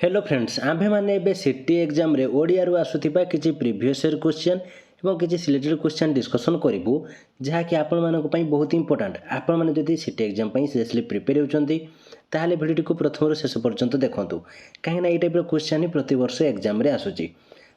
Hello friends आम्भे मैंने सीटी exam रे ओडिया आसुथिबा किछि प्रीवियस ईयर क्वेश्चन एवं किछि सिलेक्टेड क्वेश्चन डिस्कशन करिवु जहाँकि आपण मानक पई बहुत इंपोर्टेंट। आपण माने जदि सीटी एग्जाम पई सीरियसली प्रिपेयर होचंती ताहले भिडियो को प्रथम रो शेष पर्यंत देखंतु काहे ना ए टाइप रो क्वेश्चन ही प्रति वर्ष एग्जाम रे आसुची।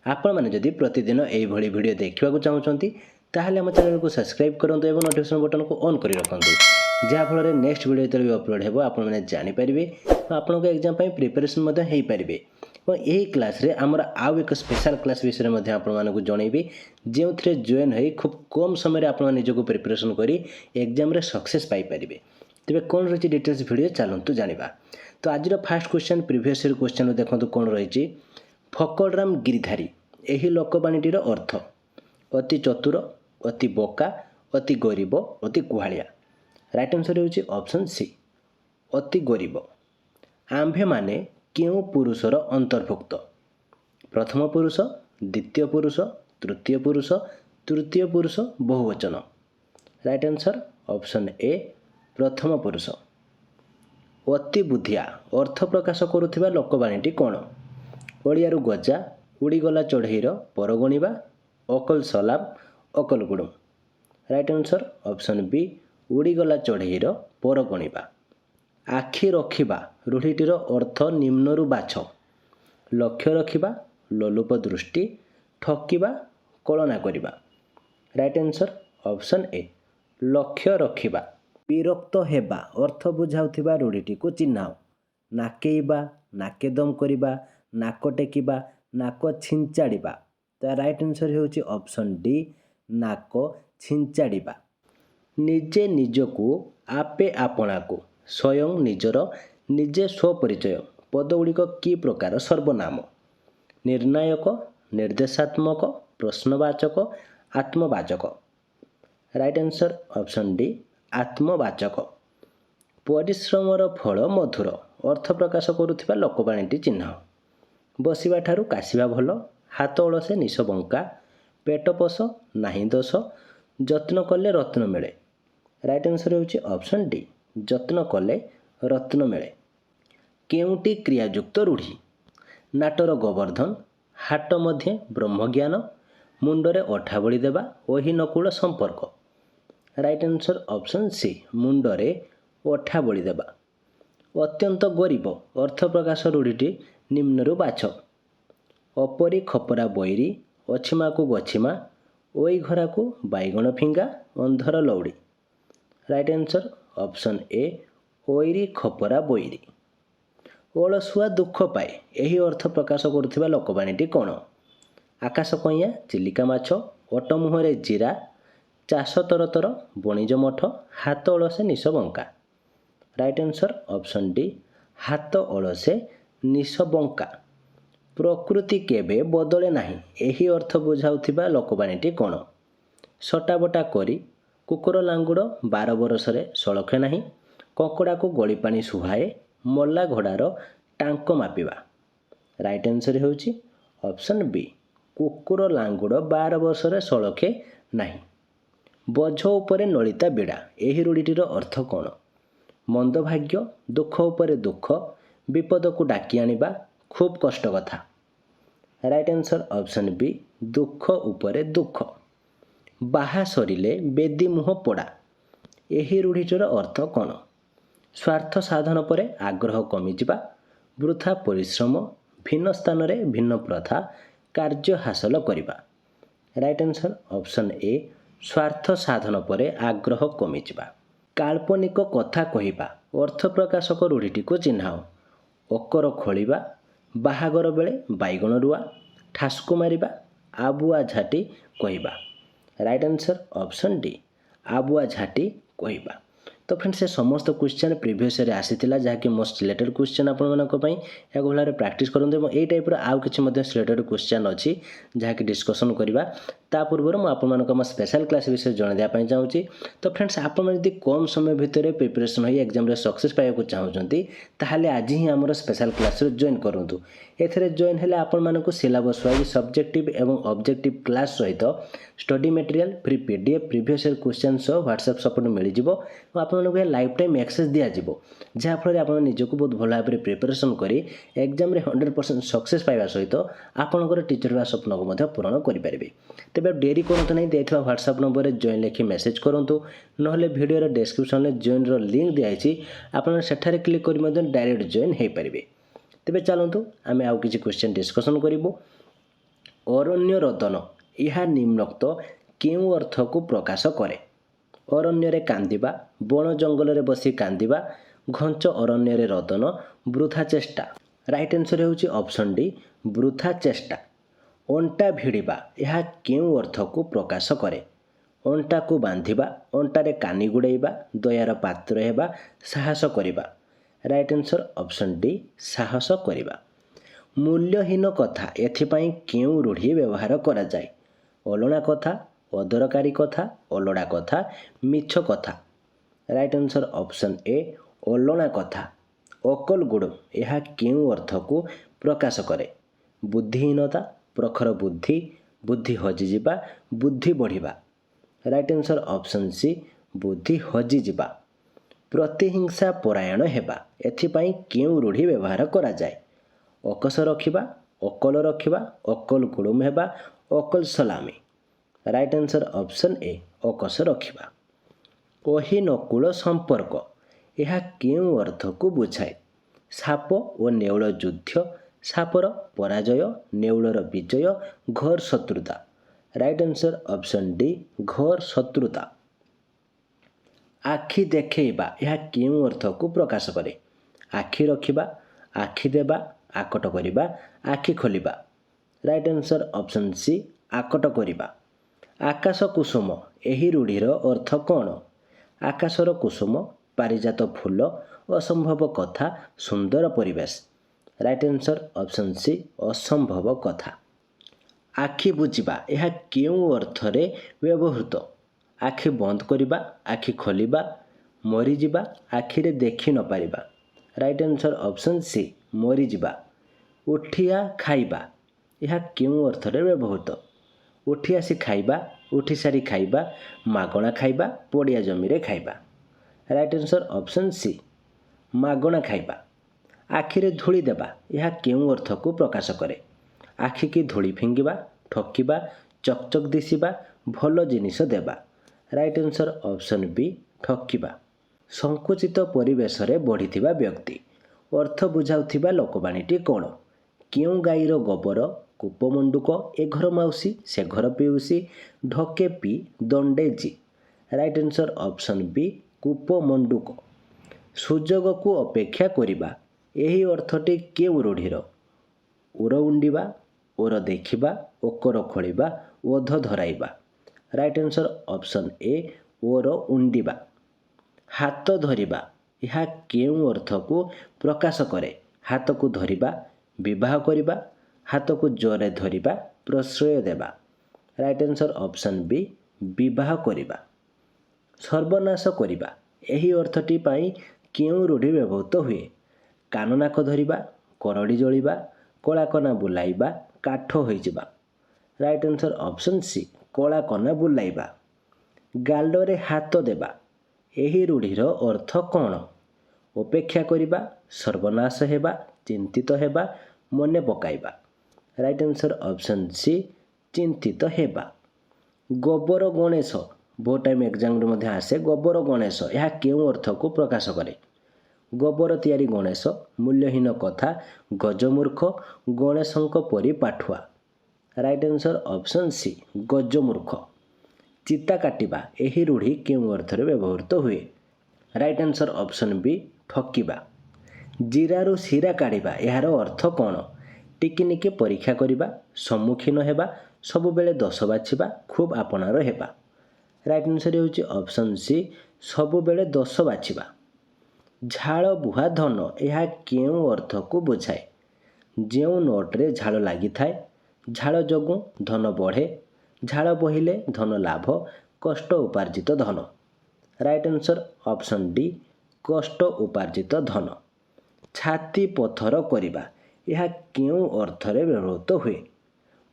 आपण माने जदि प्रतिदिन एई भली वीडियो देखिबा को चाहउचंती ताहले हम चैनल को सब्सक्राइब करंतु एवं नोटिफिकेशन बटन को ऑन करि रखंतु जहाँ फल नेक्स्ट वीडियो जेतबे अपलोड हेबो आपण माने जानि परिबे आपण एग्जाम पई प्रिपरेशन मध्य हेई परिबे। और यही क्लास रे आमर आउ एक स्पेशल क्लास विषय में आपण मानक जनइबी जो जॉइन हो खूब कम समय आप निजक प्रिपरेशन करी एग्जाम रे सक्सेस पाई परिबे। तेबे कौन रही डिटेल्स वीडियो चलतु जानिबा। तो आज fast question previous year question देखो कौन रही फकड़राम गिरिधारी यही लोकवाणीटीर अर्थ अति चतुर अति बोका अति गरीब अति कुहाड़िया। राइट आंसर होची ऑप्शन सी अति गरीब। आंभे माने क्यों पुरुषर अंतर्भुक्त प्रथम पुरुष द्वितीय पुरुष तृतीय पुरुष तृतीय पुरुष बहुवचन। राइट आंसर ऑप्शन ए प्रथम पुरुष। अति बुद्धिया अर्थ प्रकाश करुथिबा लोकवाणीटी कौन ओडियारू गजा उड़ीगला चढ़ईर पर गणिबा अकल सलाम अकल गुड़ुम। राइट आंसर ऑप्शन बी उड़ीगला चढ़ईर पर गणिबा। आखि रखिबा रूढ़ीटीर अर्थ निम्नरु बाछ लक्ष्य रखिबा लोलुप दृष्टि ठकिबा कलना करिबा। राइट आंसर ऑप्शन ए लक्ष्य रखिबा। विरक्त हेबा अर्थ बुझाउथिबा रूढ़ीटी को चिन्हाओ नाकेइबा नाकेदम करिबा नाक टेकिबा नाक छिंचाड़िबा। तो राइट आंसर होची ऑप्शन डी नाक छिंचाड़िबा। निजे निजको आपे आपणा को स्वयं निजर निजे स्वपरिचय पदगुड़िक कि प्रकार सर्वनाम निर्णायक निर्देशात्मक प्रश्नवाचक आत्मवाचक। राइट आंसर ऑप्शन डी आत्मवाचक। परिश्रमर फल मधुर अर्थ प्रकाश करुथिबा लोकवाणीटी चिन्ह बसिबा ठारू काशिबा भल हाथ अलसे निश बंका पेट पोष नाही दोष जत्न कले रत्न मिले। राइट आंसर होची ऑप्शन डी जत्न कले रत्न मिले। केउटी क्रियायुक्त रूढ़ी नाटर गोवर्धन हाट मध्य ब्रह्मज्ञान मुंडरे अठा बड़ी देवा ओही नकुल संपर्क। राइट आंसर ऑप्शन सी मुंडरे अठा बड़ी देवा। अत्यंत गरीब अर्थ प्रकाश रूढ़ीटी निम्नरु बाछ अपरी खपरा बैरी अछिमा को गछिमा ओई घरा को बैगण फिंगा अंधर लौड़ी। राइट आंसर ऑप्शन ए ओईरी खपरा बैरी। ओलसुआ दुख पाए यही अर्थ प्रकाश करुथिबा लोकवाणीटी कौन आकाश कइया चिलिका माछ ओट मुहरे जीरा चाष तरतर बणिज मठ हाथ अलसे निश बंका। राइट आंसर ऑप्शन डी हाथ अलसे निश बंका। प्रकृति केबे बदले नाही यही अर्थ बुझाउथिबा लोकवाणीटी कौन सटाबटा करी कुकुर लांगुड़ 12 बरसरे सड़खे नाही ककड़ा को गली पानी सुहाए मल्ला घोड़ार टांक मापिबा। राइट आंसर होची ऑप्शन बी कुकुर लांगुड़ 12 वर्षरे सड़खे नाही। बोझ उपरे नलिता बिड़ा यही रूढ़ीटीर अर्थ कौन मंदभाग्य दुख उपरे दुख विपद को डाकी आनिबा खूब कष्ट कथा। राइट आंसर ऑप्शन बी दुख उपरे दुख। बाहा सरिले बेदी मुह पोड़ा यही रूढ़ीटीर अर्थ कौन स्वार्थ साधन पर आग्रह कमिजिबा वृथा परिश्रम भिन्न स्थान रे भिन्न प्रथा कार्य हासिल करिबा। राइट आंसर ऑप्शन ए स्वार्थ साधन पर आग्रह कमिजिबा। काल्पनिक कथा कहिबा अर्थ प्रकाशक रूढ़ीटी को चिन्हाओ अकर खोलिबा बाहागर बेले बैगण रुआ ठासकु मारिबा आबुआ झाटी कहिबा। राइट आंसर ऑप्शन डी आबुआ झाटी कहिबा। तो फ्रेंड्स से समस्त क्वेश्चन प्रीवियस ईयर आसीथिला जहाँकि मोस्ट रिलेटेड क्वेश्चन आपको या भाव प्राक्टिस करूँ। यही टाइप आउ कि सिलेक्टेड क्वेश्चन अच्छी जहाँकि डिस्कसन करवा ତା ପୂର୍ବରୁ ମୁଁ ଆପଣମାନଙ୍କୁ ଆମ ସ୍ପେଶାଲ କ୍ଲାସ୍ ବିଷୟରେ ଜଣାଇ ଦେବା ପାଇଁ ଚାହୁଁଛି। ତ ଫ୍ରେଣ୍ଡସ୍, ଆପଣମାନେ ଯଦି କମ୍ ସମୟ ଭିତରେ ପ୍ରିପାରେସନ୍ ହୋଇ ଏକ୍ଜାମ୍ରେ ସକ୍ସେସ୍ ପାଇବାକୁ ଚାହୁଁଛନ୍ତି, ତାହେଲେ ଆଜି ହିଁ ଆମର ସ୍ପେଶାଲ କ୍ଲାସ୍ରେ ଜଏନ୍ କରନ୍ତୁ। ଏଥିରେ ଜଏନ୍ ହେଲେ ଆପଣମାନଙ୍କୁ ସିଲାବସ୍ ୱାଇଜ୍ ସବଜେକ୍ଟିଭ୍ ଏବଂ ଅବଜେକ୍ଟିଭ୍ କ୍ଲାସ୍ ସହିତ study material, free PDF, previous year question ସହ ହ୍ୱାଟ୍ସଆପ୍ ସପୋର୍ଟ ମିଳିଯିବ ଏବଂ ଆପଣଙ୍କୁ ଲାଇଫ୍ ଟାଇମ୍ ଆକ୍ସେସ୍ ଦିଆଯିବ, ଯାହାଫଳରେ ଆପଣ ନିଜକୁ ବହୁତ ଭଲ ଭାବରେ ପ୍ରିପାରେସନ୍ କରି ଏକ୍ଜାମ୍ରେ 100% ସକ୍ସେସ୍ ପାଇବା ସହିତ ଆପଣଙ୍କର ଟିଚର୍ ହେବା ସ୍ୱପ୍ନକୁ ମଧ୍ୟ ପୂରଣ କରିପାରିବେ। ତେବେ ଡେରି କରନ୍ତୁ ନାହିଁ, ଦେଇଥିବା ହ୍ୱାଟ୍ସଆପ୍ ନମ୍ବରରେ ଜଏନ୍ ଲେଖି ମେସେଜ୍ କରନ୍ତୁ, ନହେଲେ ଭିଡ଼ିଓର ଡେସ୍କ୍ରିପ୍ସନ୍ରେ ଜଏନ୍ର ଲିଙ୍କ୍ ଦିଆଯାଇଛି, ଆପଣ ସେଠାରେ କ୍ଲିକ୍ କରି ମଧ୍ୟ ଡାଇରେକ୍ଟ ଜଏନ୍ ହୋଇପାରିବେ। ତେବେ ଚାଲନ୍ତୁ ଆମେ ଆଉ କିଛି କ୍ୱେଶ୍ଚନ୍ ଡିସ୍କସନ୍ କରିବୁ। ଅରଣ୍ୟ ରୋଦନ ଏହା ନିମ୍ନୋକ୍ତ କେଉଁ ଅର୍ଥକୁ ପ୍ରକାଶ କରେ? ଅରଣ୍ୟରେ କାନ୍ଦିବା, ବଣ ଜଙ୍ଗଲରେ ବସି କାନ୍ଦିବା, ଘଞ୍ଚ ଅରଣ୍ୟରେ ରୋଦନ, ବୃଥା ଚେଷ୍ଟା। ରାଇଟ୍ ଆନ୍ସର୍ ହେଉଛି ଅପସନ୍ ଡି, ବୃଥା ଚେଷ୍ଟା। ଅଣ୍ଟା ଭିଡ଼ିବା ଏହା କେଉଁ ଅର୍ଥକୁ ପ୍ରକାଶ କରେ? ଅଣ୍ଟାକୁ ବାନ୍ଧିବା, ଅଣ୍ଟାରେ କାନି ଗୁଡ଼େଇବା, ଦୟାର ପାତ୍ର ହେବା, ସାହସ କରିବା। ରାଇଟ୍ ଆନ୍ସର୍ ଅପସନ୍ ଡି, ସାହସ କରିବା। ମୂଲ୍ୟହୀନ କଥା ଏଥିପାଇଁ କେଉଁ ରୂଢ଼ି ବ୍ୟବହାର କରାଯାଏ? ଅଲଣା କଥା, ଅଦରକାରୀ କଥା, ଅଲୋଡ଼ା କଥା, ମିଛ କଥା। ରାଇଟ୍ ଆନ୍ସର୍ ଅପସନ୍ ଏ, ଅଲଣା କଥା। ଅକଲ ଗୁଡ଼ୁ ଏହା କେଉଁ ଅର୍ଥକୁ ପ୍ରକାଶ କରେ? ବୁଦ୍ଧିହୀନତା, ପ୍ରଖର ବୁଦ୍ଧି, ବୁଦ୍ଧି ହଜିଯିବା, ବୁଦ୍ଧି ବଢ଼ିବା। ରାଇଟ୍ ଆନ୍ସର୍ ଅପସନ୍ ସି, ବୁଦ୍ଧି ହଜିଯିବା। ପ୍ରତିହିଂସା ପରାୟଣ ହେବା ଏଥିପାଇଁ କେଉଁ ରୂଢ଼ି ବ୍ୟବହାର କରାଯାଏ? ଅକସ ରଖିବା, ଅକଲ ରଖିବା, ଅକଲ ଗୁଡ଼ୁମ ହେବା, ଅକଲ ସଲାମୀ। ରାଇଟ୍ ଆନ୍ସର୍ ଅପସନ୍ ଏ, ଅକସ ରଖିବା। ଅହିନକୁଳ ସମ୍ପର୍କ ଏହା କେଉଁ ଅର୍ଥକୁ ବୁଝାଏ? ସାପ ଓ ନେଉଳ ଯୁଦ୍ଧ, ସାପର ପରାଜୟ, ନେଉଳର ବିଜୟ, ଘୋର ଶତ୍ରୁତା। ରାଇଟ୍ ଆନ୍ସର୍ ଅପସନ୍ ଡି, ଘୋର ଶତ୍ରୁତା। ଆଖି ଦେଖେଇବା ଏହା କେଉଁ ଅର୍ଥକୁ ପ୍ରକାଶ କରେ? ଆଖି ରଖିବା, ଆଖି ଦେବା, ଆକଟ କରିବା, ଆଖି ଖୋଲିବା। ରାଇଟ୍ ଆନ୍ସର୍ ଅପସନ୍ ସି, ଆକଟ କରିବା। ଆକାଶ କୁସୁମ ଏହି ରୂଢ଼ିର ଅର୍ଥ କ'ଣ? ଆକାଶର କୁସୁମ, ପାରିଜାତ ଫୁଲ, ଅସମ୍ଭବ କଥା, ସୁନ୍ଦର ପରିବେଶ। ରାଇଟ୍ ଆନ୍ସର୍ ଅପସନ୍ ସି, ଅସମ୍ଭବ କଥା। ଆଖି ବୁଜିବା ଏହା କେଉଁ ଅର୍ଥରେ ବ୍ୟବହୃତ? ଆଖି ବନ୍ଦ କରିବା, ଆଖି ଖୋଲିବା, ମରିଯିବା, ଆଖିରେ ଦେଖି ନ ପାରିବା। ରାଇଟ୍ ଆନ୍ସର୍ ଅପସନ୍ ସି, ମରିଯିବା। ଉଠିଆ ଖାଇବା ଏହା କେଉଁ ଅର୍ଥରେ ବ୍ୟବହୃତ? ଉଠି ଆସି ଖାଇବା, ଉଠି ସାରି ଖାଇବା, ମାଗଣା ଖାଇବା, ପଡ଼ିଆ ଜମିରେ ଖାଇବା। ରାଇଟ୍ ଆନ୍ସର୍ ଅପସନ୍ ସି, ମାଗଣା ଖାଇବା। ଆଖିରେ ଧୂଳି ଦେବା ଏହା କେଉଁ ଅର୍ଥକୁ ପ୍ରକାଶ କରେ? ଆଖିକି ଧୂଳି ଫିଙ୍ଗିବା, ଠକିବା, ଚକଚକ୍ ଦିଶିବା, ଭଲ ଜିନିଷ ଦେବା। ରାଇଟ୍ ଆନ୍ସର୍ ଅପସନ୍ ବି, ଠକିବା। ସଙ୍କୁଚିତ ପରିବେଶରେ ବଢ଼ିଥିବା ବ୍ୟକ୍ତି ଅର୍ଥ ବୁଝାଉଥିବା ଲୋକବାଣୀଟି କ'ଣ? କେଉଁ ଗାଈର ଗୋବର, କୂପମଣ୍ଡୁକ, ଏ ଘର ମାଉସୀ, ସେ ଘର ପିଉସୀ, ଢୋକେ ପି, ଦଣ୍ଡେ ଜି। ରାଇଟ୍ ଆନ୍ସର୍ ଅପସନ୍ ବି, କୂପମଣ୍ଡୁକ। ସୁଯୋଗକୁ ଅପେକ୍ଷା କରିବା ଏହି ଅର୍ଥଟି କେଉଁ ରୂଢ଼ିର? ଓର ଉଣ୍ଡିବା, ଓର ଦେଖିବା, ଓକର ଖୋଳିବା, ଓଧ ଧରାଇବା। ରାଇଟ୍ ଆନ୍ସର୍ ଅପସନ୍ ଏ, ଓର ଉଣ୍ଡିବା। ହାତ ଧରିବା ଏହା କେଉଁ ଅର୍ଥକୁ ପ୍ରକାଶ କରେ? ହାତକୁ ଧରିବା, ବିବାହ କରିବା, ହାତକୁ ଜୋରରେ ଧରିବା, ପ୍ରଶ୍ରୟ ଦେବା। ରାଇଟ୍ ଆନ୍ସର୍ ଅପସନ୍ ବି, ବିବାହ କରିବା। ସର୍ବନାଶ କରିବା ଏହି ଅର୍ଥଟି ପାଇଁ କେଉଁ ରୂଢ଼ି ବ୍ୟବହୃତ ହୁଏ? କାନ ନାକ ଧରିବା, କରଡ଼ି ଜଳିବା, କଳାକନା ବୁଲାଇବା, କାଠ ହୋଇଯିବା। ରାଇଟ୍ ଆନ୍ସର୍ ଅପସନ୍ ସି, କଳାକନା ବୁଲାଇବା। ଗାଲରେ ହାତ ଦେବା ଏହି ରୂଢ଼ିର ଅର୍ଥ କ'ଣ? ଅପେକ୍ଷା କରିବା, ସର୍ବନାଶ ହେବା, ଚିନ୍ତିତ ହେବା, ମନେ ପକାଇବା। ରାଇଟ୍ ଆନ୍ସର୍ ଅପସନ୍ ସି, ଚିନ୍ତିତ ହେବା। ଗୋବର ଗଣେଶ ବହୁତ ଟାଇମ୍ ଏକ୍ଜାମ୍ରେ ମଧ୍ୟ ଆସେ। ଗୋବର ଗଣେଶ ଏହା କେଉଁ ଅର୍ଥକୁ ପ୍ରକାଶ କରେ? ଗୋବର ତିଆରି ଗଣେଶ, ମୂଲ୍ୟହୀନ କଥା, ଗଜମୂର୍ଖ, ଗଣେଶଙ୍କ ପରି ପାଠୁଆ। ରାଇଟ୍ ଆନ୍ସର୍ ଅପସନ୍ ସି, ଗଜମୂର୍ଖ। ଚିତା କାଟିବା ଏହି ରୂଢ଼ି କେଉଁ ଅର୍ଥରେ ବ୍ୟବହୃତ ହୁଏ? ରାଇଟ୍ ଆନ୍ସର୍ ଅପସନ୍ ବି, ଠକିବା। ଜିରାରୁ ଶିରା କାଢ଼ିବା ଏହାର ଅର୍ଥ କ'ଣ? ଟିକିନିକି ପରୀକ୍ଷା କରିବା, ସମ୍ମୁଖୀନ ହେବା, ସବୁବେଳେ ଦୋଷ ବାଛିବା, ଖୁବ୍ ଆପଣାର ହେବା। ରାଇଟ୍ ଆନ୍ସର୍ ହେଉଛି ଅପସନ୍ ସି, ସବୁବେଳେ ଦୋଷ ବାଛିବା। ଝାଳ ବୁହା ଧନ ଏହା କେଉଁ ଅର୍ଥକୁ ବୁଝାଏ? ଯେଉଁ ନୋଟ୍ରେ ଝାଳ ଲାଗିଥାଏ, ଝାଳ ଯୋଗୁଁ ଧନ ବଢ଼େ, ଝାଳ ବୋହିଲେ ଧନ ଲାଭ, କଷ୍ଟ ଉପାର୍ଜିତ ଧନ। ରାଇଟ୍ ଆନ୍ସର୍ ଅପସନ୍ ଡି କଷ୍ଟ ଉପାର୍ଜିତ ଧନ। ଛାତି ପଥର କରିବା ଏହା କେଉଁ ଅର୍ଥରେ ବ୍ୟବହୃତ ହୁଏ?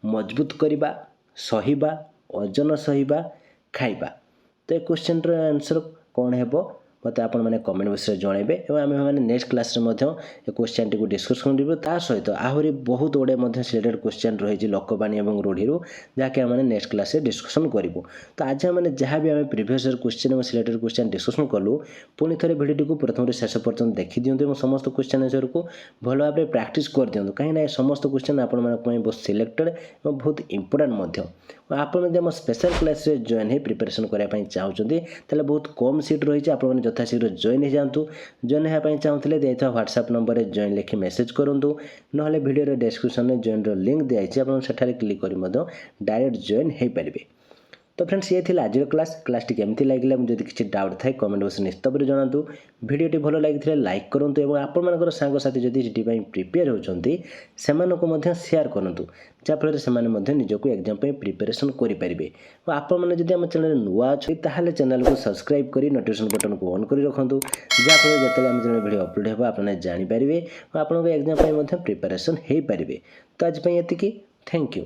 ମଜବୁତ କରିବା, ସହିବା, ଓଜନ ସହିବା, ଖାଇବା। ତ ଏ କ୍ୱେଶ୍ଚନର ଆନ୍ସର୍ କ'ଣ ହେବ ମୋତେ ଆପଣମାନେ କମେଣ୍ଟ ବକ୍ସରେ ଜଣାଇବେ ଏବଂ ଆମେମାନେ ନେକ୍ସଟ କ୍ଲାସ୍ରେ ମଧ୍ୟ ଏ କ୍ୱେଶ୍ଚନଟିକୁ ଡିସ୍କସନ୍ କରିବୁ। ତା ସହିତ ଆହୁରି ବହୁତ ଗୁଡ଼ିଏ ମଧ୍ୟ ସିଲେକ୍ଟେଡ଼ କ୍ୱେଶ୍ଚନ ରହିଛି ଲୋକବାଣୀ ଏବଂ ରୂଢ଼ିରୁ, ଯାହାକି ଆମେ ନେକ୍ସଟ କ୍ଲାସ୍ରେ ଡିସ୍କସନ୍ କରିବୁ। ତ ଆଜି ଆମେ ଯାହା ବି ଆମେ ପ୍ରିଭିୟସ୍ ଇୟର୍ କ୍ୱେଶ୍ଚନ ଏବଂ ସିଲେକ୍ଟେଡ଼ କ୍ୱେଶ୍ଚନ ଡିସ୍କସନ୍ କଲୁ, ପୁଣି ଥରେ ଭିଡ଼ିଓଟିକୁ ପ୍ରଥମରୁ ଶେଷ ପର୍ଯ୍ୟନ୍ତ ଦେଖିଦିଅନ୍ତୁ ଏବଂ ସମସ୍ତ କ୍ୱେଶ୍ଚନ ଆନ୍ସରକୁ ଭଲ ଭାବରେ ପ୍ରାକ୍ଟିସ୍ କରିଦିଅନ୍ତୁ। କାହିଁକିନା ଏ ସମସ୍ତ କ୍ୱେଶ୍ଚନ ଆପଣମାନଙ୍କ ପାଇଁ ବହୁତ ସିଲେକ୍ଟେଡ଼ ଏବଂ ବହୁତ ଇମ୍ପୋର୍ଟାଣ୍ଟ ମଧ୍ୟ। ଆପଣ ଯଦି ଆମ ସ୍ପେଶାଲ କ୍ଲାସ୍ରେ ଜଏନ୍ ହେଇ ପ୍ରିପାରେସନ୍ କରିବା ପାଇଁ ଚାହୁଁଛନ୍ତି, ତାହେଲେ ବହୁତ କମ୍ ସିଟ୍ ରହିଛି। ଆପଣମାନେ ଯଥାଶୀଘ୍ର ଜଏନ୍ ହେଇଯାଆନ୍ତୁ। ଜଏନ୍ ହେବା ପାଇଁ ଚାହୁଁଥିଲେ ଦେଇଥିବା ହ୍ୱାଟ୍ସଆପ୍ ନମ୍ବରରେ ଜଏନ୍ ଲେଖି ମେସେଜ୍ କରନ୍ତୁ। ନହେଲେ ଭିଡ଼ିଓର ଡେସ୍କ୍ରିପସନ୍ରେ ଜଏନ୍ର ଲିଙ୍କ୍ ଦିଆଯାଇଛି, ଆପଣ ସେଠାରେ କ୍ଲିକ୍ କରି ମଧ୍ୟ ଡାଇରେକ୍ଟ ଜଏନ୍ ହେଇପାରିବେ। ତ ଫ୍ରେଣ୍ଡସ୍, ଇଏ ଥିଲା ଆଜିର କ୍ଲାସ୍ଟି କେମିତି ଲାଗିଲା, ଯଦି କିଛି ଡାଉଟ୍ ଥାଏ କମେଣ୍ଟ ବକ୍ସରେ ନିଶ୍ଚିତ ଭାବରେ ଜଣାନ୍ତୁ। ଭିଡ଼ିଓଟି ଭଲ ଲାଗିଥିଲେ ଲାଇକ୍ କରନ୍ତୁ ଏବଂ ଆପଣମାନଙ୍କର ସାଙ୍ଗସାଥି ଯଦି ସିଟି ପାଇଁ ପ୍ରିପେୟାର ହେଉଛନ୍ତି ସେମାନଙ୍କୁ ମଧ୍ୟ ସେୟାର କରନ୍ତୁ, ଯାହାଫଳରେ ସେମାନେ ମଧ୍ୟ ନିଜକୁ ଏକ୍ଜାମ୍ ପାଇଁ ପ୍ରିପାରେସନ୍ କରିପାରିବେ। ଓ ଆପଣମାନେ ଯଦି ଆମ ଚ୍ୟାନେଲରେ ନୂଆ ଅଛନ୍ତି ତାହେଲେ ଚ୍ୟାନେଲକୁ ସବସ୍କ୍ରାଇବ୍ କରି ନୋଟିଫିକେସନ୍ ବଟନକୁ ଅନ୍ କରି ରଖନ୍ତୁ, ଯାହାଫଳରେ ଯେତେବେଳେ ଆମ ଚ୍ୟାନେଲ ଭିଡ଼ିଓ ଅପଲୋଡ଼ ହେବ ଆପଣମାନେ ଜାଣିପାରିବେ ଓ ଆପଣଙ୍କ ଏକ୍ଜାମ୍ ପାଇଁ ମଧ୍ୟ ପ୍ରିପାରେସନ୍ ହେଇପାରିବେ। ତ ଆଜି ପାଇଁ ଏତିକି। Thank you.